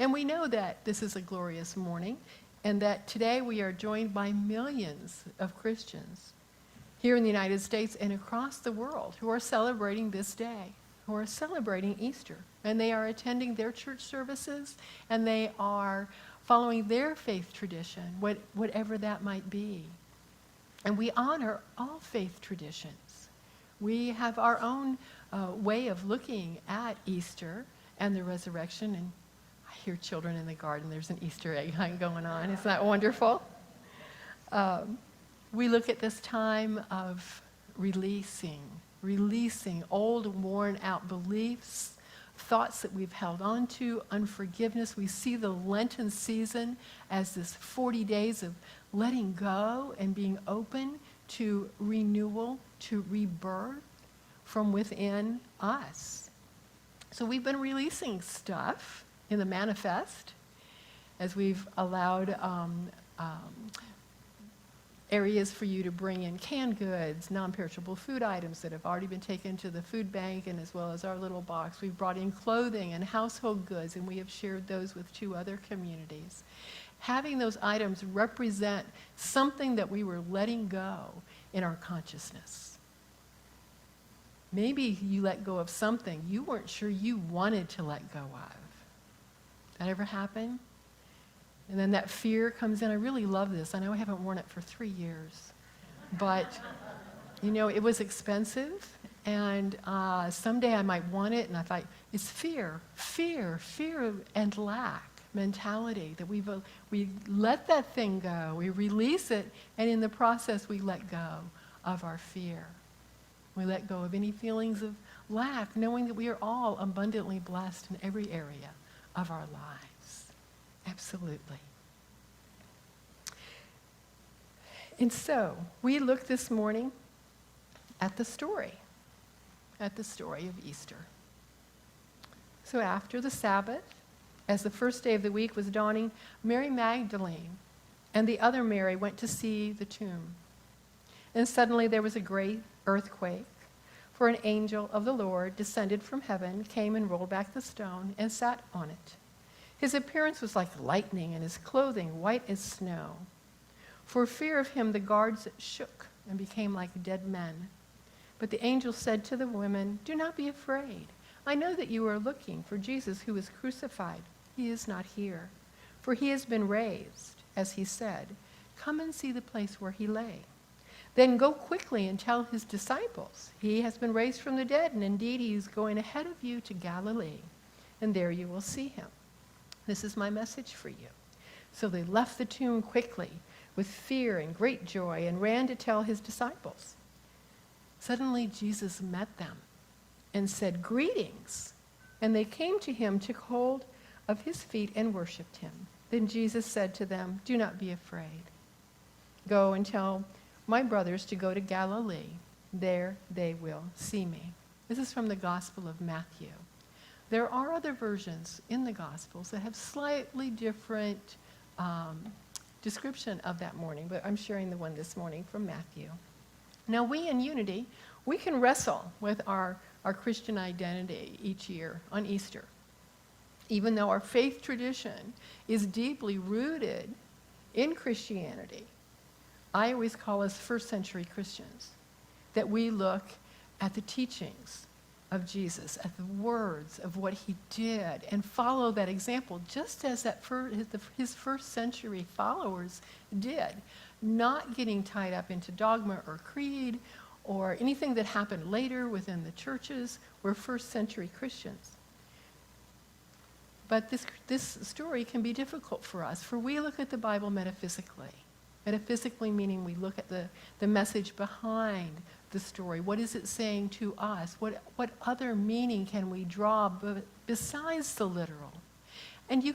And we know that this is a glorious morning and that today we are joined by millions of Christians here in the United States and across the world who are celebrating this day, who are celebrating Easter. And they are attending their church services and they are following their faith tradition, whatever that might be. And we honor all faith traditions. We have our own way of looking at Easter and the resurrection. And I hear children in the garden. There's an Easter egg hunt going on. Isn't that wonderful? We look at this time of releasing old, worn-out beliefs, thoughts that we've held on to, unforgiveness. We see the Lenten season as this 40 days of letting go and being open to renewal, to rebirth from within us. So we've been releasing stuff in the manifest as we've allowed areas for you to bring in canned goods, non-perishable food items that have already been taken to the food bank, and as well as our little box. We've brought in clothing and household goods, and we have shared those with 2 other communities. Having those items represent something that we were letting go in our consciousness. Maybe you let go of something you weren't sure you wanted to let go of. That ever happen? And then that fear comes in. I really love this. I know I haven't worn it for 3 years. But, it was expensive. And someday I might want it. And I thought, it's fear and lack mentality that we let that thing go. We release it. And in the process, we let go of our fear. We let go of any feelings of lack, knowing that we are all abundantly blessed in every area of our lives. Absolutely. And so, we look this morning at the story of Easter. So after the Sabbath, as the first day of the week was dawning, Mary Magdalene and the other Mary went to see the tomb. And suddenly there was a great earthquake, for an angel of the Lord descended from heaven, came and rolled back the stone and sat on it. His appearance was like lightning, and his clothing white as snow. For fear of him, the guards shook and became like dead men. But the angel said to the women, "Do not be afraid. I know that you are looking for Jesus who was crucified. He is not here, for he has been raised, as he said. Come and see the place where he lay. Then go quickly and tell his disciples, he has been raised from the dead, and indeed he is going ahead of you to Galilee, and there you will see him. This is my message for you." So they left the tomb quickly with fear and great joy and ran to tell his disciples. Suddenly Jesus met them and said, "Greetings." And they came to him, took hold of his feet and worshipped him. Then Jesus said to them, "Do not be afraid. Go and tell my brothers to go to Galilee. There they will see me." This is from the Gospel of Matthew. There are other versions in the Gospels that have slightly different description of that morning, but I'm sharing the one this morning from Matthew. Now we in Unity, we can wrestle with our Christian identity each year on Easter. Even though our faith tradition is deeply rooted in Christianity, I always call us first century Christians, that we look at the teachings of Jesus, at the words of what he did, and follow that example, just as his first century followers did, not getting tied up into dogma or creed or anything that happened later within the churches. We're first century Christians. But this story can be difficult for us, for we look at the Bible metaphysically. Metaphysically meaning we look at the message behind the story. What is it saying to us? What other meaning can we draw besides the literal? And you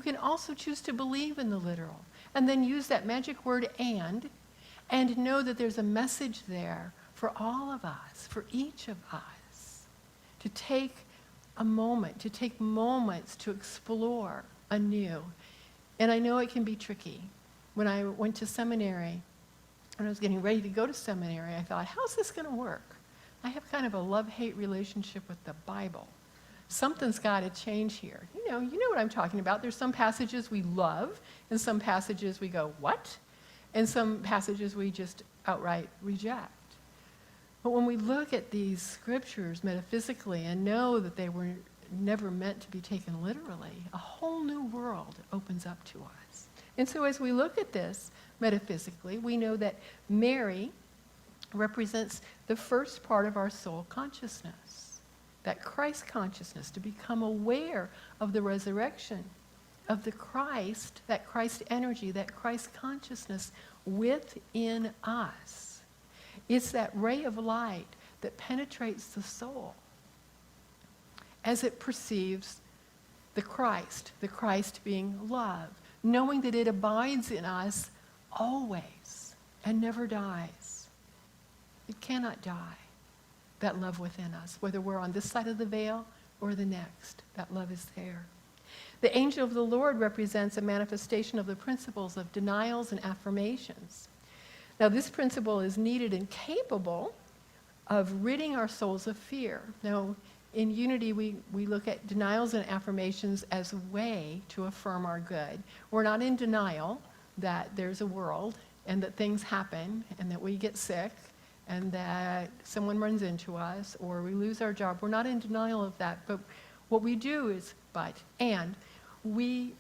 can also choose to believe in the literal and then use that magic word and know that there's a message there for all of us, for each of us, to take a moment, to take moments to explore anew. And I know it can be tricky. When I went to seminary, when I was getting ready to go to seminary, I thought, how's this going to work? I have kind of a love-hate relationship with the Bible. something's got to change here. You know what I'm talking about. There's some passages we love, and some passages we go, what? And some passages we just outright reject. But when we look at these scriptures metaphysically and know that they were never meant to be taken literally, a whole new world opens up to us. And so as we look at this metaphysically, we know that Mary represents the first part of our soul consciousness, that Christ consciousness, to become aware of the resurrection, of the Christ, that Christ energy, that Christ consciousness within us. It's that ray of light that penetrates the soul as it perceives the Christ being love, knowing that it abides in us always and never dies. It cannot die, that love within us, whether we're on this side of the veil or the next. That love is there. The angel of the Lord represents a manifestation of the principles of denials and affirmations. Now, this principle is needed and capable of ridding our souls of fear. Now, in Unity, we look at denials and affirmations as a way to affirm our good. We're not in denial that there's a world and that things happen and that we get sick and that someone runs into us or we lose our job. We're not in denial of that. But what we do is, we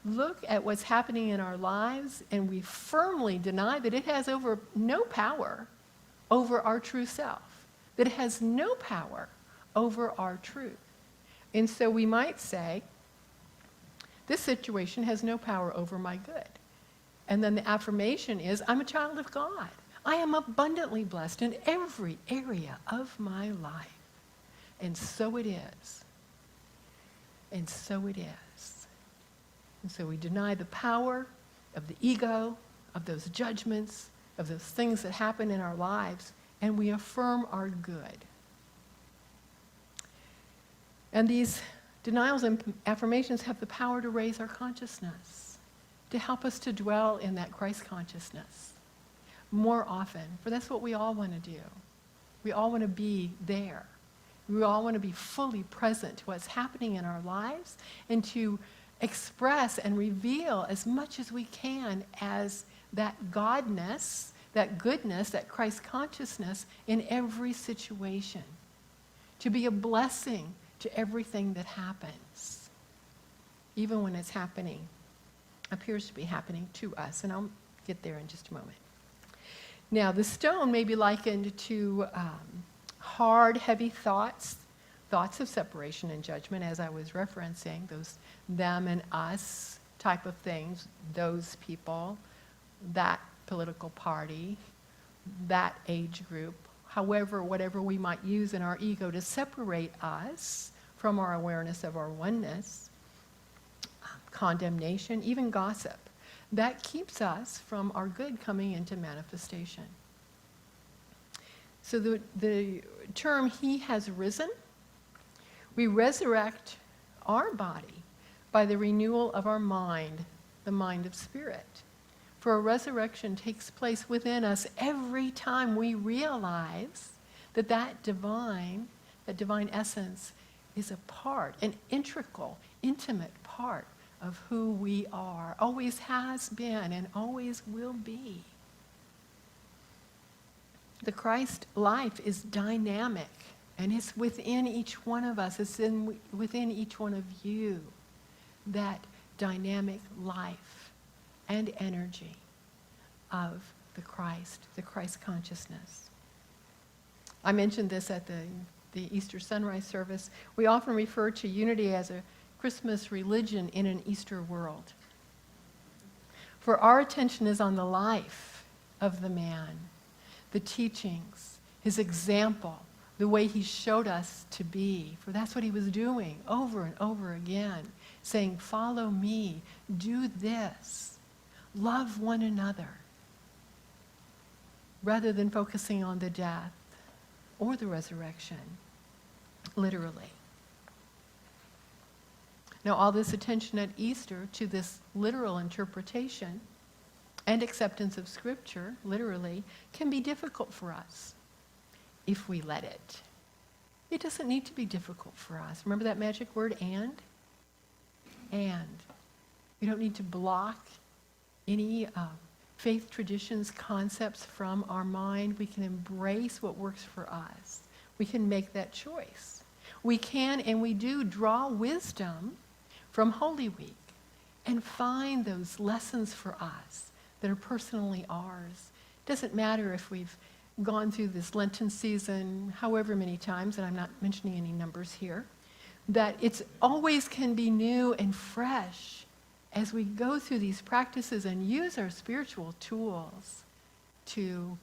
look at what's happening in our lives and we firmly deny that it has no power over our true self, that it has no power over our truth. And so we might say, this situation has no power over my good. And then the affirmation is, I'm a child of God. I am abundantly blessed in every area of my life. And so it is. And so it is. And so we deny the power of the ego, of those judgments, of those things that happen in our lives, and we affirm our good. And these denials and affirmations have the power to raise our consciousness, to help us to dwell in that Christ consciousness more often, for that's what we all want to do. We all want to be there. We all want to be fully present to what's happening in our lives and to express and reveal as much as we can as that godness, that goodness, that Christ consciousness in every situation. To be a blessing to everything that happens, even when it's happening, appears to be happening to us. And I'll get there in just a moment. Now, the stone may be likened to hard, heavy thoughts of separation and judgment, as I was referencing, those them and us type of things, those people, that political party, that age group, however, whatever we might use in our ego to separate us from our awareness of our oneness, condemnation, even gossip, that keeps us from our good coming into manifestation. So the term, he has risen, we resurrect our body by the renewal of our mind, the mind of spirit. For a resurrection takes place within us every time we realize that divine essence is a part, an integral, intimate part of who we are, always has been and always will be. The Christ life is dynamic, and it's within each one of us. It's within each one of you, that dynamic life and energy of the Christ consciousness. I mentioned this at the Easter sunrise service. We often refer to unity as a Christmas religion in an Easter world. For our attention is on the life of the man, the teachings, his example, the way he showed us to be. For that's what he was doing over and over again, saying, follow me, do this, love one another, rather than focusing on the death or the resurrection, literally. Now, all this attention at Easter to this literal interpretation and acceptance of Scripture, literally, can be difficult for us if we let it. It doesn't need to be difficult for us. Remember that magic word, and? And. We don't need to block any faith traditions, concepts from our mind. We can embrace what works for us. We can make that choice. We can and we do draw wisdom from Holy Week and find those lessons for us that are personally ours. Doesn't matter if we've gone through this Lenten season however many times, and I'm not mentioning any numbers here, that it's always can be new and fresh as we go through these practices and use our spiritual tools to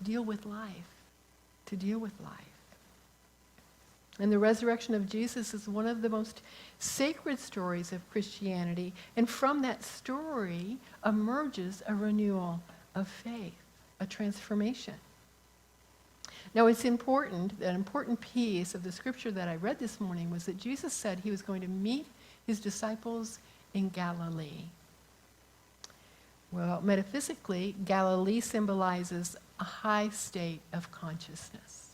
deal with life, And the resurrection of Jesus is one of the most sacred stories of Christianity, and from that story emerges a renewal of faith, a transformation. Now it's important, an important piece of the scripture that I read this morning was that Jesus said he was going to meet his disciples in Galilee. Well, metaphysically, Galilee symbolizes a high state of consciousness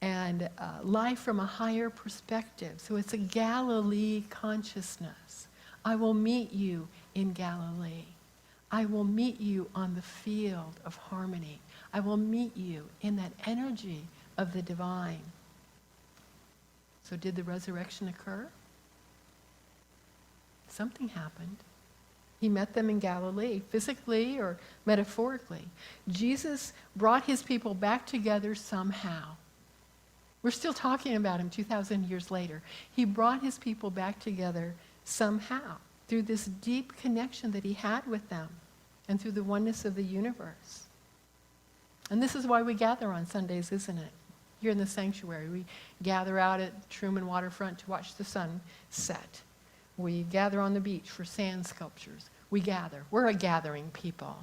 and life from a higher perspective. So it's a Galilee consciousness. I will meet you in Galilee. I will meet you on the field of harmony. I will meet you in that energy of the divine. So did the resurrection occur? Something happened. He met them in Galilee, physically or metaphorically. Jesus brought his people back together somehow. We're still talking about him 2,000 years later. He brought his people back together somehow through this deep connection that he had with them and through the oneness of the universe. And this is why we gather on Sundays, isn't it? Here in the sanctuary, we gather out at Truman Waterfront to watch the sun set. We gather on the beach for sand sculptures. We gather. We're a gathering people.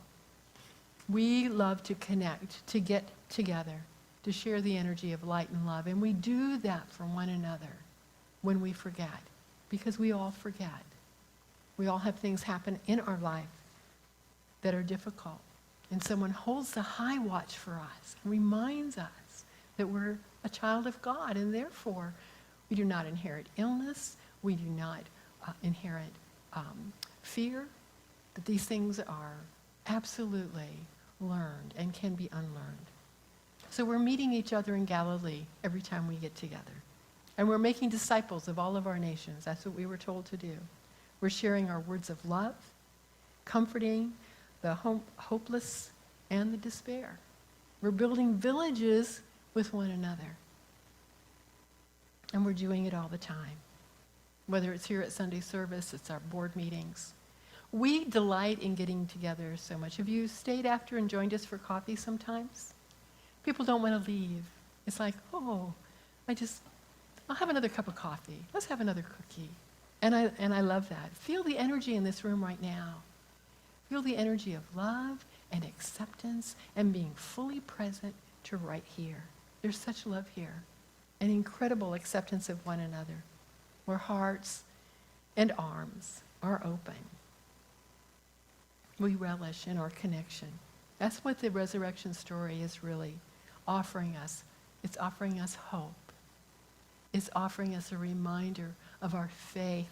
We love to connect, to get together, to share the energy of light and love. And we do that for one another when we forget, because we all forget. We all have things happen in our life that are difficult. And someone holds the high watch for us and reminds us that we're a child of God, and therefore we do not inherit illness, we do not inherit fear, that these things are absolutely learned and can be unlearned. So we're meeting each other in Galilee every time we get together. And we're making disciples of all of our nations. That's what we were told to do. We're sharing our words of love, comforting the hopeless and the despair. We're building villages with one another. And we're doing it all the time. Whether it's here at Sunday service, it's our board meetings. We delight in getting together so much. Have you stayed after and joined us for coffee sometimes? People don't want to leave. It's like, I'll have another cup of coffee. Let's have another cookie. And I love that. Feel the energy in this room right now. Feel the energy of love and acceptance and being fully present to right here. There's such love here. An incredible acceptance of one another, where hearts and arms are open. We relish in our connection. That's what the resurrection story is really offering us. It's offering us hope. It's offering us a reminder of our faith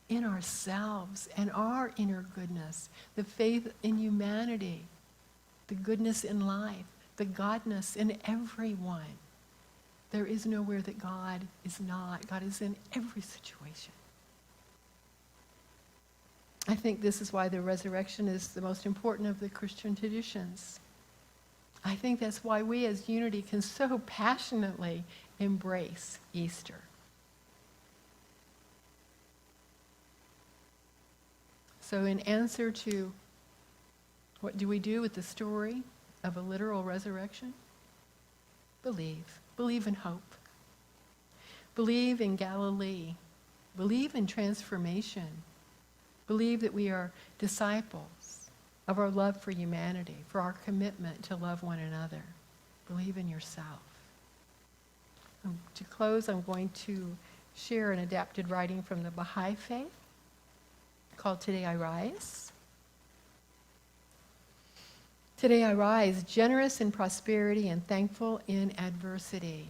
in ourselves and our inner goodness, the faith in humanity, the goodness in life, the godness in everyone. There is nowhere that God is not. God is in every situation. I think this is why the resurrection is the most important of the Christian traditions. I think that's why we as Unity can so passionately embrace Easter. So in answer to what do we do with the story of a literal resurrection? Believe. Believe in hope. Believe in Galilee. Believe in transformation. Believe that we are disciples of our love for humanity, for our commitment to love one another. Believe in yourself. To close, I'm going to share an adapted writing from the Baha'i faith called Today I Rise. Today I rise generous in prosperity and thankful in adversity.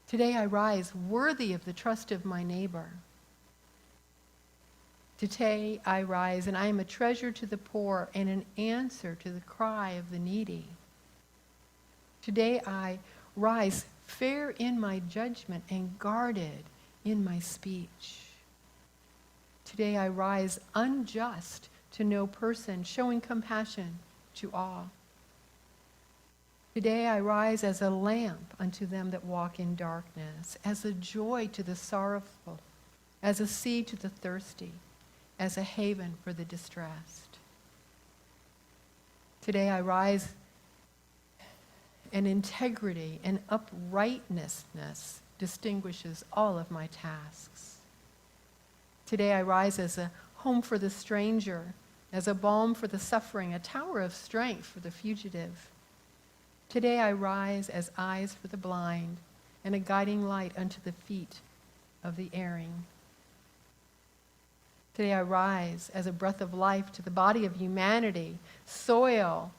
Today I rise worthy of the trust of my neighbor. Today I rise and I am a treasure to the poor and an answer to the cry of the needy. Today I rise fair in my judgment and guarded in my speech. Today I rise unjust to no person, showing compassion to all. Today I rise as a lamp unto them that walk in darkness, as a joy to the sorrowful, as a seed to the thirsty, as a haven for the distressed. Today I rise and integrity and uprightness distinguishes all of my tasks. Today I rise as a home for the stranger, as a balm for the suffering, a tower of strength for the fugitive. Today I rise as eyes for the blind and a guiding light unto the feet of the erring. Today I rise as a breath of life to the body of humanity, soil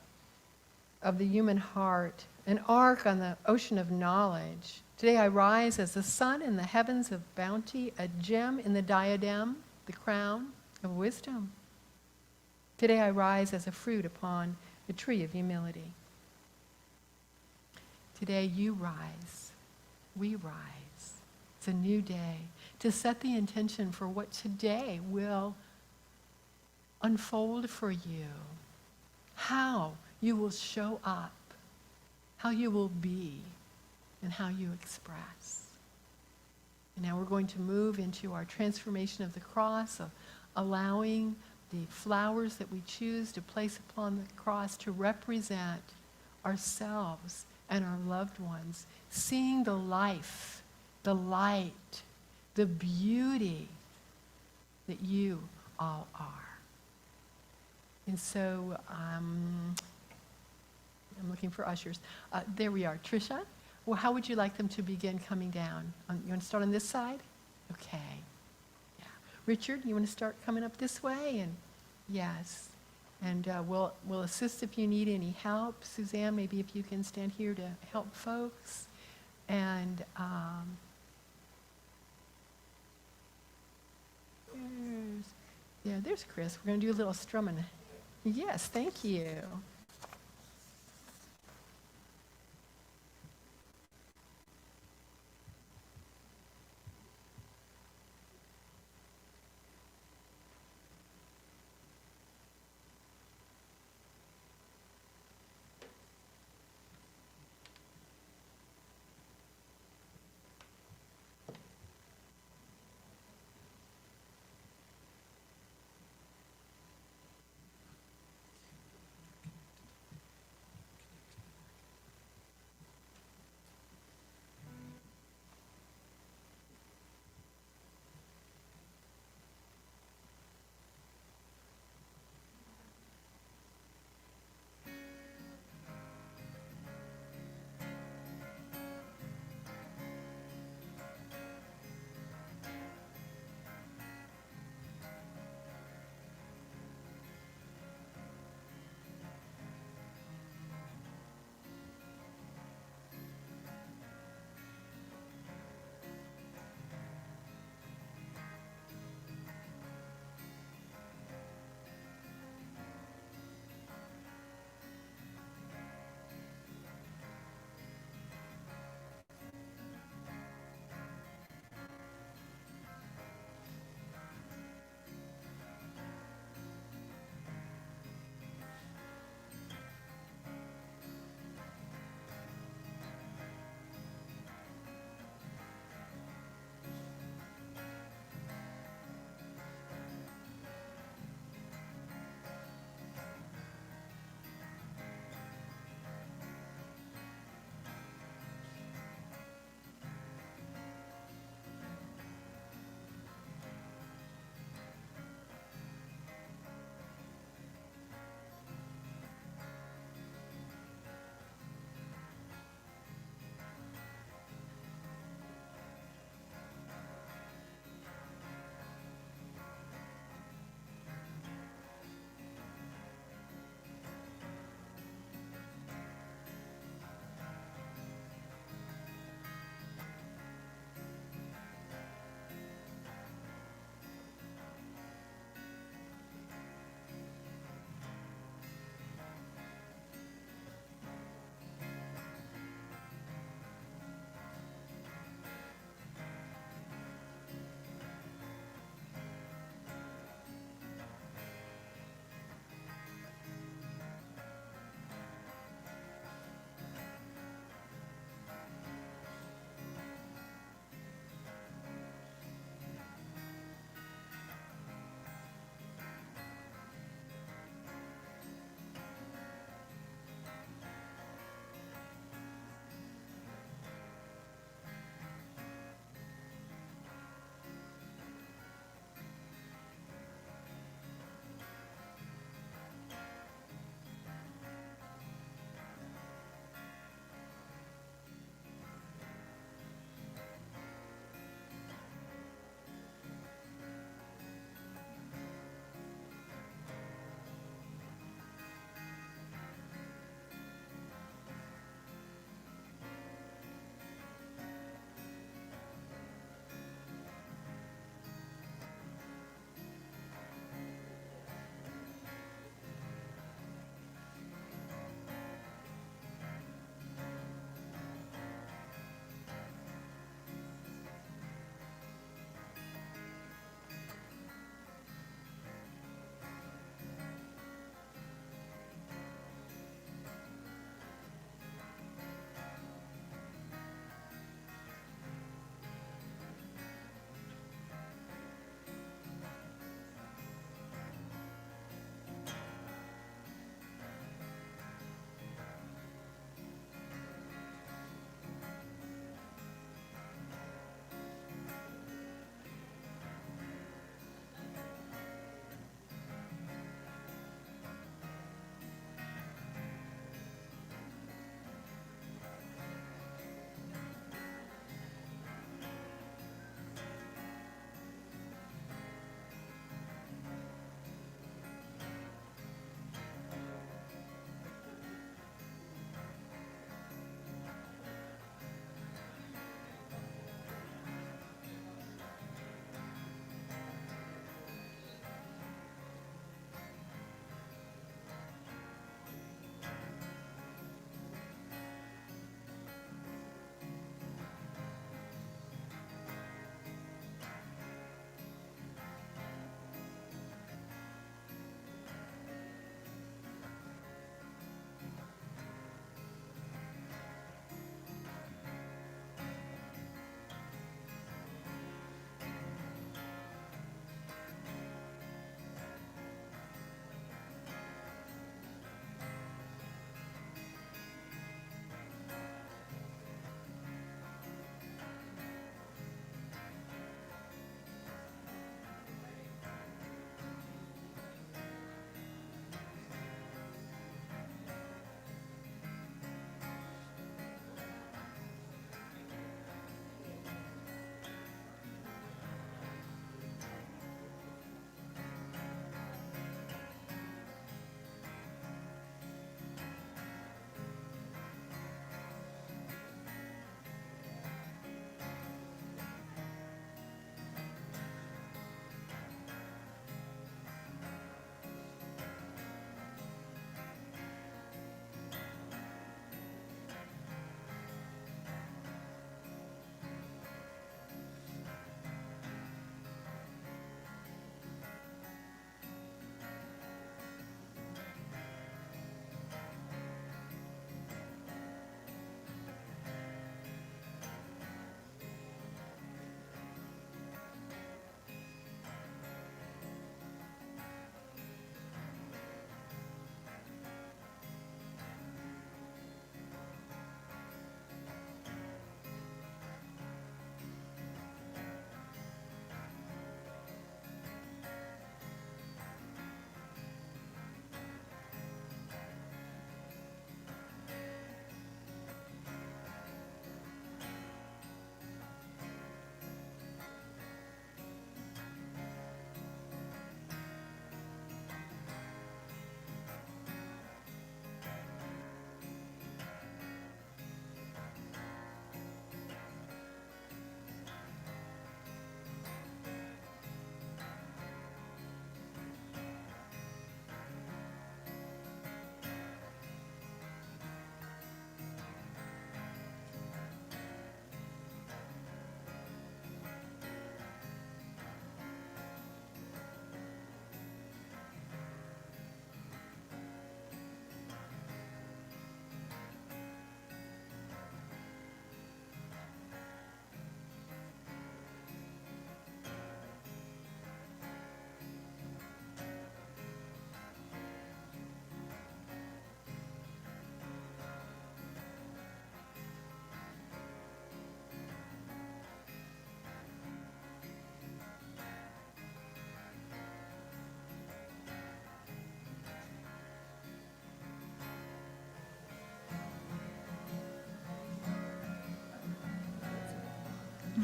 of the human heart, an ark on the ocean of knowledge. Today I rise as the sun in the heavens of bounty, a gem in the diadem, the crown of wisdom. Today I rise as a fruit upon the tree of humility. Today you rise, we rise. It's a new day to set the intention for what today will unfold for you, how you will show up, how you will be, and how you express. And now we're going to move into our transformation of the cross, of allowing the flowers that we choose to place upon the cross to represent ourselves and our loved ones, seeing the life, the light, the beauty that you all are. And so I'm looking for ushers. There we are. Tricia, well, how would you like them to begin coming down? You want to start on this side? Okay. Yeah. Richard, you want to start coming up this way? And yes. And we'll assist if you need any help. Suzanne, maybe if you can stand here to help folks. And there's Chris. We're going to do a little strumming. Yes, thank you.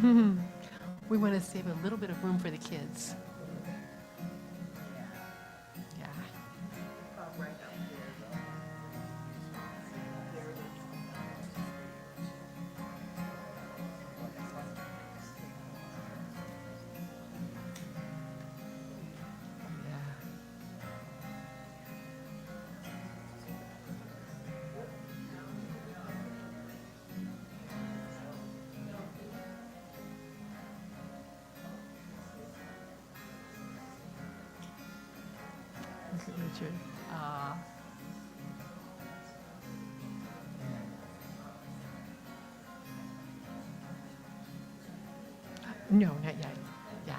We want to save a little bit of room for the kids. Yeah. Yeah. Richard. No, not yet. Yeah.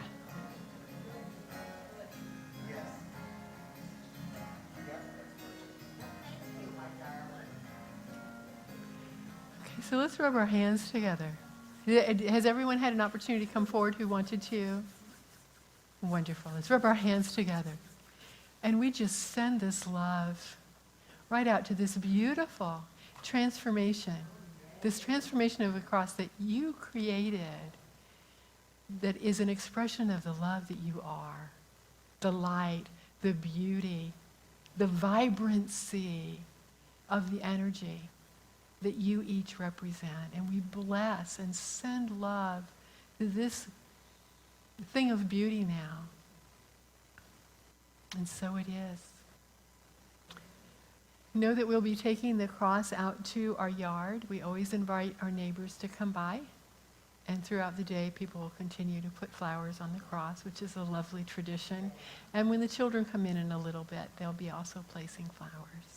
Okay, so let's rub our hands together. Has everyone had an opportunity to come forward who wanted to? Wonderful. Let's rub our hands together. And we just send this love right out to this beautiful transformation, this transformation of the cross that you created, that is an expression of the love that you are, the light, the beauty, the vibrancy of the energy that you each represent. And we bless and send love to this thing of beauty now. And so it is. Know that we'll be taking the cross out to our yard. We always invite our neighbors to come by. And throughout the day, people will continue to put flowers on the cross, which is a lovely tradition. And when the children come in a little bit, they'll be also placing flowers.